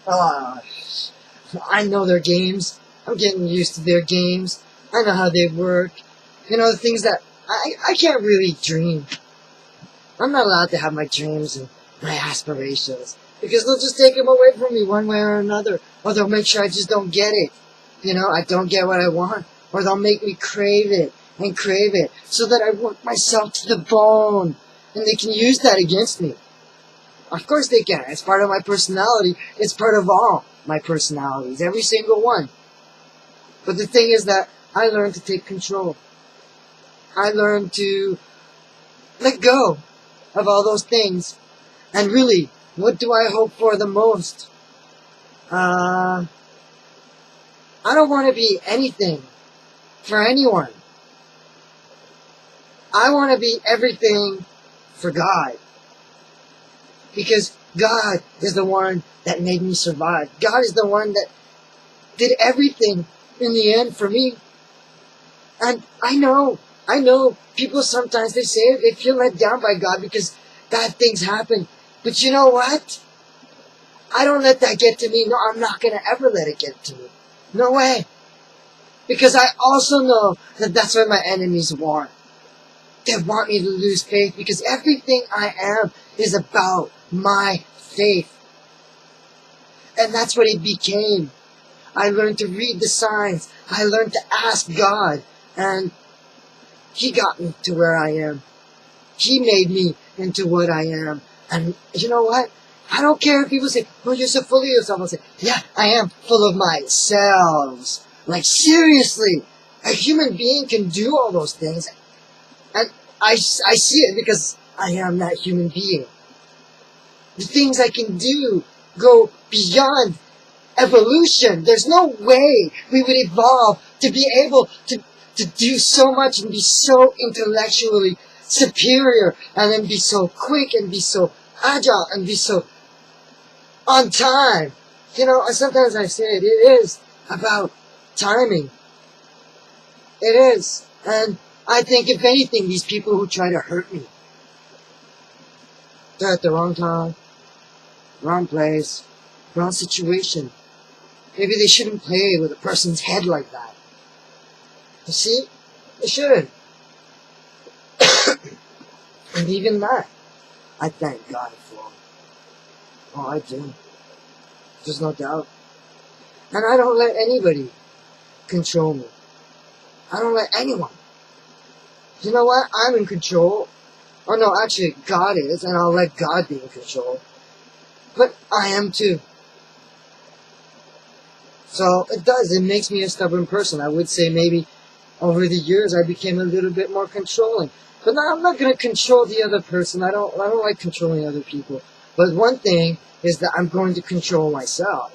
Uh, I know their games. I'm getting used to their games. I know how they work. You know, the things that I can't really dream. I'm not allowed to have my dreams and my aspirations because they'll just take them away from me one way or another, or they'll make sure I just don't get it. You know, I don't get what I want, or they'll make me crave it and crave it so that I work myself to the bone, and they can use that against me. Of course they can. It's part of my personality. It's part of all my personalities, every single one. But the thing is that I learned to take control. I learned to let go of all those things. And really, what do I hope for the most? I don't want to be anything for anyone. I want to be everything for God. Because God is the one that made me survive. God is the one that did everything in the end for me. And I know people sometimes, they say they feel let down by God because bad things happen. But you know what? I don't let that get to me. No, I'm not going to ever let it get to me. No way. Because I also know that that's what my enemies want. They want me to lose faith because everything I am is about my faith. And that's what it became. I learned to read the signs. I learned to ask God. And He got me to where I am. He made me into what I am. And you know what? I don't care if people say, oh, you're so full of yourself. I'll say, yeah, I am full of myself. Like, seriously. A human being can do all those things. And I see it because I am that human being. The things I can do go beyond evolution. There's no way we would evolve to be able to do so much and be so intellectually superior and then be so quick and be so agile and be so on time. You know, sometimes I say it is about timing. It is. And I think, if anything, these people who try to hurt me, they're at the wrong time, wrong place, wrong situation. Maybe they shouldn't play with a person's head like that. You see? They shouldn't. And even that, I thank God for. Oh, I do. There's no doubt. And I don't let anybody control me. I don't let anyone. You know what? I'm in control. Oh no, actually, God is, and I'll let God be in control. But I am too. So it does. It makes me a stubborn person. I would say maybe over the years I became a little bit more controlling. But now I'm not going to control the other person. I don't like controlling other people. But one thing is that I'm going to control myself.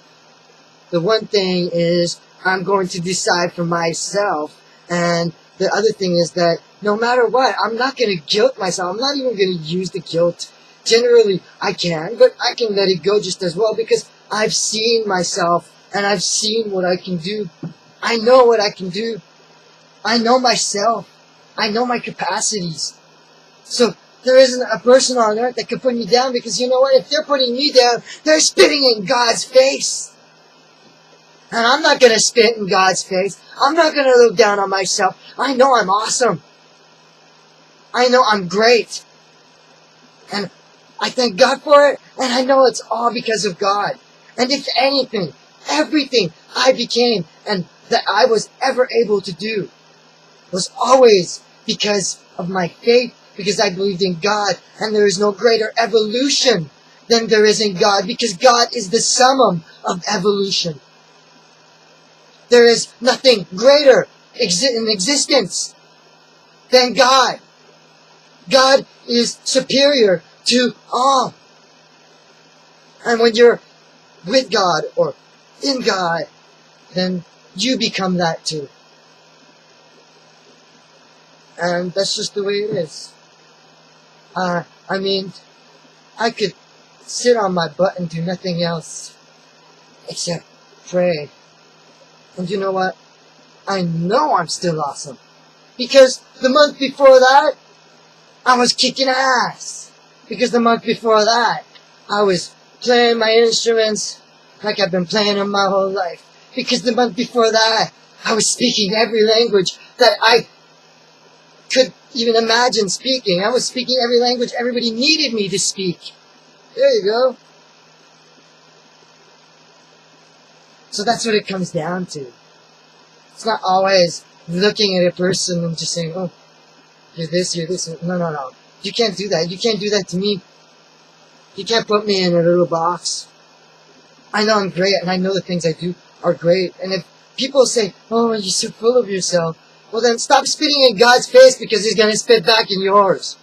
The one thing is I'm going to decide for myself. And the other thing is that no matter what, I'm not going to guilt myself. I'm not even going to use the guilt. Generally, I can, but I can let it go just as well because I've seen myself and I've seen what I can do. I know what I can do. I know myself. I know my capacities. So there isn't a person on earth that can put me down because you know what? If they're putting me down, they're spitting in God's face. And I'm not going to spit in God's face. I'm not going to look down on myself. I know I'm awesome. I know I'm great. And I thank God for it. And I know it's all because of God. And if anything, everything I became and that I was ever able to do was always because of my faith, because I believed in God. And there is no greater evolution than there is in God, because God is the summum of evolution. There is nothing greater in existence than God. God is superior to all. And when you're with God or in God, then you become that too. And that's just the way it is. I mean, I could sit on my butt and do nothing else except pray. And you know what? I know I'm still awesome. Because the month before that, I was kicking ass. Because the month before that, I was playing my instruments like I've been playing them my whole life. Because the month before that, I was speaking every language that I could even imagine speaking. I was speaking every language everybody needed me to speak. There you go. So that's what it comes down to. It's not always looking at a person and just saying, oh, you're this, you're this. No, no, no. You can't do that. You can't do that to me. You can't put me in a little box. I know I'm great, and I know the things I do are great. And if people say, oh, you're so full of yourself, well then stop spitting in God's face because he's going to spit back in yours.